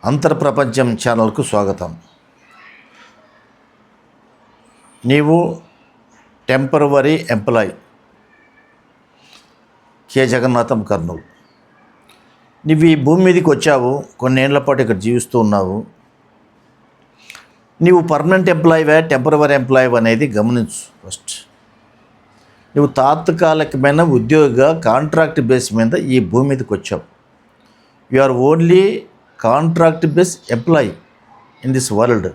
అంతర్ప్రపంచం ఛానల్కు స్వాగతం. నీవు temporary employee K Jagannatham Kurnool. నువ్వు ఈ భూమి మీదకి వచ్చావు, కొన్నేళ్ల పాటు ఇక్కడ జీవిస్తూ ఉన్నావు. నీవు పర్మనెంట్ ఎంప్లాయీవా టెంపరవరీ ఎంప్లాయీ అనేది గమనించు. ఫస్ట్ నువ్వు తాత్కాలికమైన ఉద్యోగిగా కాంట్రాక్ట్ బేస్ మీద ఈ భూమి మీదకి వచ్చావు. You are only contract base employee in this world.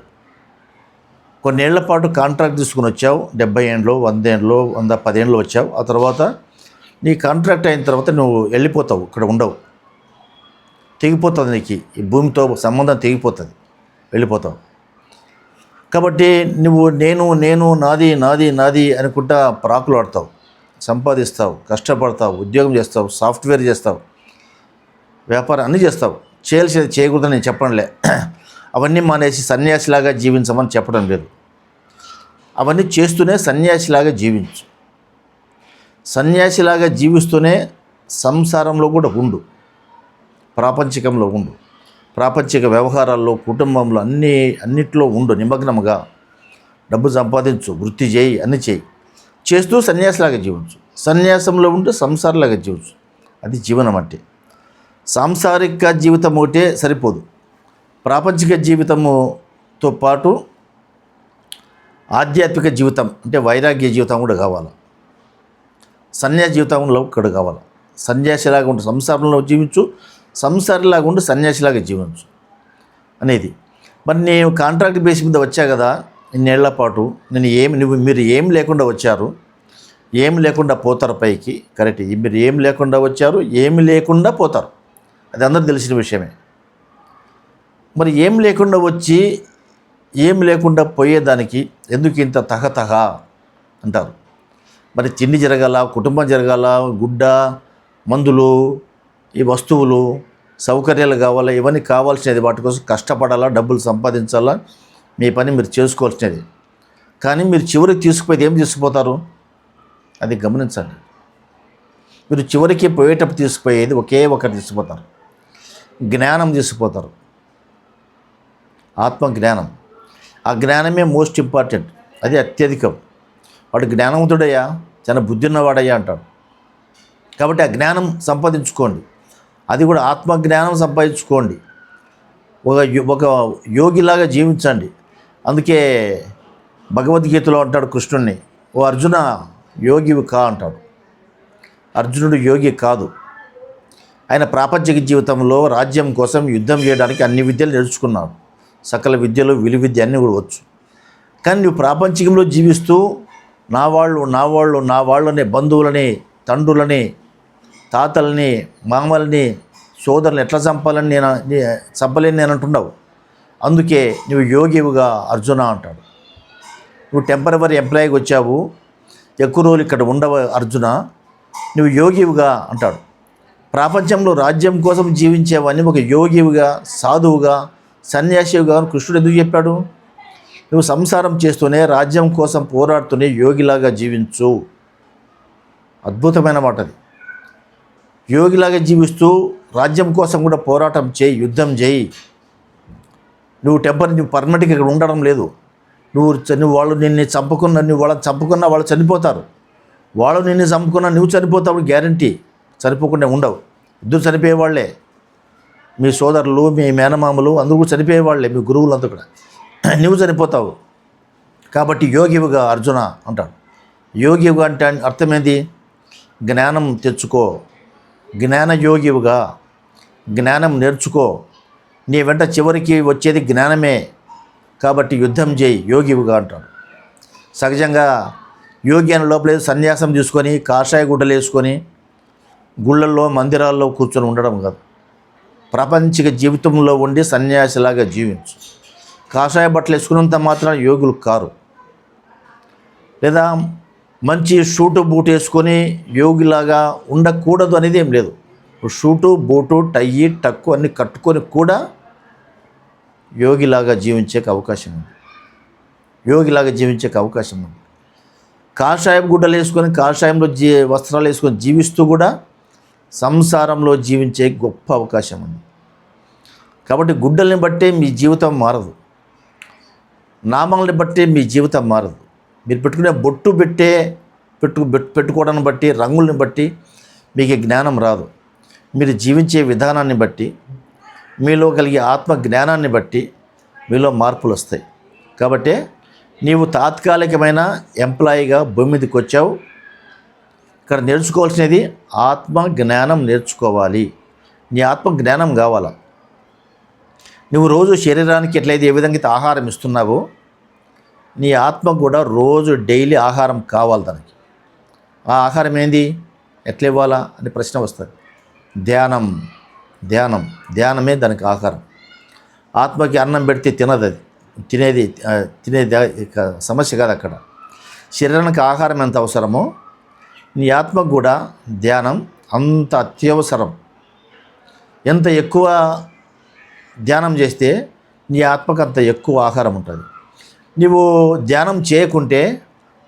కొన్నేళ్ల పాటు కాంట్రాక్ట్ తీసుకుని వచ్చావు. 70 ఏండ్లో 100 ఏండ్లో 110 ఏండ్లో వచ్చావు. ఆ తర్వాత నీ కాంట్రాక్ట్ అయిన తర్వాత నువ్వు వెళ్ళిపోతావు, ఇక్కడ ఉండవు, తెగిపోతుంది. నీకు ఈ భూమితో సంబంధం తెగిపోతుంది, వెళ్ళిపోతావు. కాబట్టి నువ్వు నేను నాది నాది నాది అనుకుంటా ప్రాకులు ఆడతావు, సంపాదిస్తావు, కష్టపడతావు, ఉద్యోగం చేస్తావు, సాఫ్ట్వేర్ చేస్తావు, వ్యాపారం అన్నీ చేస్తావు. చేయాల్సింది చేయకూడదని నేను చెప్పడంలే. అవన్నీ మానేసి సన్యాసిలాగా జీవించమని చెప్పడం లేదు. అవన్నీ చేస్తూనే సన్యాసిలాగా జీవించు. సన్యాసిలాగా జీవిస్తూనే సంసారంలో కూడా ఉండు, ప్రాపంచికంలో ఉండు, ప్రాపంచిక వ్యవహారాల్లో, కుటుంబంలో అన్నిట్లో ఉండు నిమగ్నముగా. డబ్బు సంపాదించు, వృత్తి చేయి, అన్నీ చేయి. చేస్తూ సన్యాసిలాగా జీవించు. సన్యాసంలో ఉంటూ సంసారంలాగా జీవించు. అది జీవనం అంటే. సాంసారిక జీవితం ఒకటే సరిపోదు. ప్రాపంచిక జీవితముతో పాటు ఆధ్యాత్మిక జీవితం అంటే వైరాగ్య జీవితం కూడా కావాలి. సన్యాసి జీవితంలో కూడా కావాలి. సన్యాసిలాగా ఉండి సంసారంలో జీవించు, సంసారిలాగా ఉండి సన్యాసిలాగా జీవించు అనేది. మరి నేను కాంట్రాక్ట్ బేస్ మీద వచ్చా కదా ఇన్నేళ్ల పాటు. మీరు ఏం లేకుండా వచ్చారు, ఏం లేకుండా పోతారు పైకి. కరెక్ట్. మీరు ఏం లేకుండా వచ్చారు, ఏమి లేకుండా పోతారు. అది అందరూ తెలిసిన విషయమే. మరి ఏం లేకుండా వచ్చి ఏం లేకుండా పోయేదానికి ఎందుకు ఇంత తహతహ అంటారు. మరి తిండి జరగాల, కుటుంబం జరగాల, గుడ్డ, మందులు, ఈ వస్తువులు, సౌకర్యాలు కావాలా, ఇవన్నీ కావాల్సినది. వాటి కోసం కష్టపడాలా, డబ్బులు సంపాదించాలా, మీ పని మీరు చేసుకోవాల్సినది. కానీ మీరు చివరికి తీసుకుపోయేది ఏం తీసుకుపోతారు అది గమనించండి. మీరు చివరికి పోయేటప్పుడు తీసుకుపోయేది ఒకే ఒకటి తీసుకుపోతారు. జ్ఞానం తీసుకుపోతారు, ఆత్మ జ్ఞానం. ఆ జ్ఞానమే మోస్ట్ ఇంపార్టెంట్, అది అత్యధికం. వాడు జ్ఞానవంతుడయ్యా, చాలా బుద్ధి ఉన్నవాడయ్యా అంటాడు. కాబట్టి ఆ జ్ఞానం సంపాదించుకోండి. అది కూడా ఆత్మజ్ఞానం సంపాదించుకోండి. ఒక యోగిలాగా జీవించండి. అందుకే భగవద్గీతలో అంటాడు కృష్ణుడిని, ఓ అర్జున యోగివి కా అంటాడు. అర్జునుడు యోగి కాదు. ఆయన ప్రాపంచిక జీవితంలో రాజ్యం కోసం యుద్ధం చేయడానికి అన్ని విద్యలు నేర్చుకున్నాడు. సకల విద్యలు, విలువిద్య అన్నీ కూడా వచ్చు. కానీ నువ్వు ప్రాపంచికంలో జీవిస్తూ నా వాళ్ళు అనే బంధువులని, తండ్రులని, తాతల్ని, మామల్ని, సోదరులను ఎట్లా చంపాలని చంపలేని నేను అంటున్నావు. అందుకే నువ్వు యోగివుగా అర్జున అంటాడు. నువ్వు టెంపరవరీ ఎంప్లాయీకి వచ్చావు, ఎక్కువ రోజులు ఇక్కడ ఉండవు అర్జున, నువ్వు యోగివుగా అంటాడు. ప్రపంచంలో రాజ్యం కోసం జీవించేవన్నీ ఒక యోగివిగా, సాధువుగా, సన్యాసివిగా కృష్ణుడు ఎందుకు చెప్పాడు? నువ్వు సంసారం చేస్తూనే రాజ్యం కోసం పోరాడుతూనే యోగిలాగా జీవించు. అద్భుతమైన మాట అది. యోగిలాగా జీవిస్తూ రాజ్యం కోసం కూడా పోరాటం చేయి, యుద్ధం చేయి. నువ్వు పర్మనెంట్గా ఇక్కడ ఉండడం లేదు. నువ్వు వాళ్ళు నిన్ను వాళ్ళని చంపుకున్నా వాళ్ళు చనిపోతారు. వాళ్ళు నిన్ను చంపుకున్నా నువ్వు చనిపోతావు, గ్యారంటీ. చనిపోకుండా ఉండవు. ఇద్దరు చనిపోయేవాళ్లే. మీ సోదరులు, మీ మేనమామలు అందరూ చనిపోయేవాళ్లే, మీ గురువులంతా కూడా. నువ్వు చనిపోతావు. కాబట్టి యోగివుగా అర్జున అంటాడు. యోగివుగా అంటే అర్థమేంది? జ్ఞానం తెచ్చుకో, జ్ఞాన యోగివుగా, జ్ఞానం నేర్చుకో. నీ వెంట చివరికి వచ్చేది జ్ఞానమే. కాబట్టి యుద్ధం చేయి, యోగివుగా అంటాడు. సహజంగా యోగి అని లోపల సన్యాసం తీసుకొని కాషాయ గుడ్డలు వేసుకొని గుళ్ళల్లో, మందిరాల్లో కూర్చొని ఉండడం కాదు. ప్రాపంచిక జీవితంలో ఉండి సన్యాసిలాగా జీవించు. కాషాయ బట్టలు వేసుకున్నంత మాత్రం యోగులు కారు. లేదా మంచి షూటు బూటు వేసుకొని యోగిలాగా ఉండకూడదు అనేది ఏం లేదు. షూటు, బూటు, టయ్యి, టక్కు అన్నీ కట్టుకొని కూడా యోగిలాగా జీవించే అవకాశం ఉంది. యోగిలాగా జీవించే అవకాశం ఉంది. కాషాయం గుడ్డలు వేసుకొని, కాషాయంలో వస్త్రాలు వేసుకొని జీవిస్తూ కూడా సంసారంలో జీవించే గొప్ప అవకాశం ఉంది. కాబట్టి గుడ్డల్ని బట్టి మీ జీవితం మారదు, నామాలని బట్టి మీ జీవితం మారదు. మీరు పెట్టుకునే బొట్టు పెట్టుకోవడాన్ని బట్టి, రంగుల్ని బట్టి మీకు జ్ఞానం రాదు. మీరు జీవించే విధానాన్ని బట్టి, మీలో కలిగే ఆత్మ జ్ఞానాన్ని బట్టి మీలో మార్పులు వస్తాయి. కాబట్టి నీవు తాత్కాలికమైన ఎంప్లాయీగా భూమి మీదకి వచ్చావు. ఇక్కడ నేర్చుకోవాల్సినది ఆత్మ జ్ఞానం నేర్చుకోవాలి. నీ ఆత్మ జ్ఞానం కావాలా. నువ్వు రోజు శరీరానికి ఎట్లయితే ఏ విధంగా అయితే ఆహారం ఇస్తున్నావో, నీ ఆత్మ కూడా రోజు డైలీ ఆహారం కావాలి. దానికి ఆ ఆహారం ఏంది, ఎట్లా ఇవ్వాలా అనే ప్రశ్న వస్తుంది. ధ్యానమే దానికి ఆహారం. ఆత్మకి అన్నం పెడితే తినదు, అది తినేది సమస్య కాదు. అక్కడ శరీరానికి ఆహారం ఎంత అవసరమో నీ ఆత్మకు కూడా ధ్యానం అంత అత్యవసరం. ఎంత ఎక్కువ ధ్యానం చేస్తే నీ ఆత్మకు అంత ఎక్కువ ఆహారం ఉంటుంది. నువ్వు ధ్యానం చేయకుంటే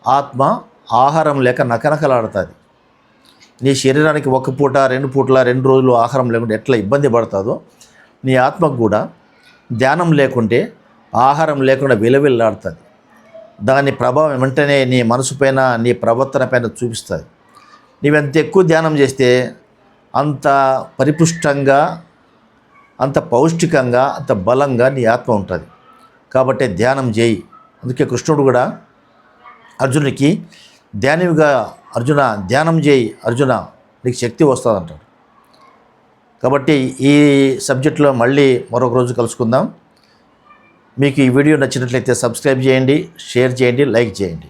ఆత్మ ఆహారం లేక నకనకలాడుతుంది. నీ శరీరానికి ఒక పూట 2 పూటల 2 రోజులు ఆహారం లేకుంటే ఎట్లా ఇబ్బంది పడుతుందో, నీ ఆత్మకు కూడా ధ్యానం లేకుంటే, ఆహారం లేకుండా విలవిల్లాడుతుంది. దాని ప్రభావం వెంటనే నీ మనసు పైన, నీ ప్రవర్తన పైన చూపిస్తుంది. నీవెంత ఎక్కువ ధ్యానం చేస్తే అంత పరిపుష్టంగా, అంత పౌష్టికంగా, అంత బలంగా నీ ఆత్మ ఉంటుంది. కాబట్టి ధ్యానం చేయి. అందుకే కృష్ణుడు కూడా అర్జునుడికి అర్జున ధ్యానం చేయి, అర్జున నీకు శక్తి వస్తుంది అంటాడు. కాబట్టి ఈ సబ్జెక్టులో మళ్ళీ మరొక రోజు కలుసుకుందాం. మీకు ఈ వీడియో నచ్చినట్లయితే సబ్స్క్రైబ్ చేయండి, షేర్ చేయండి, లైక్ చేయండి.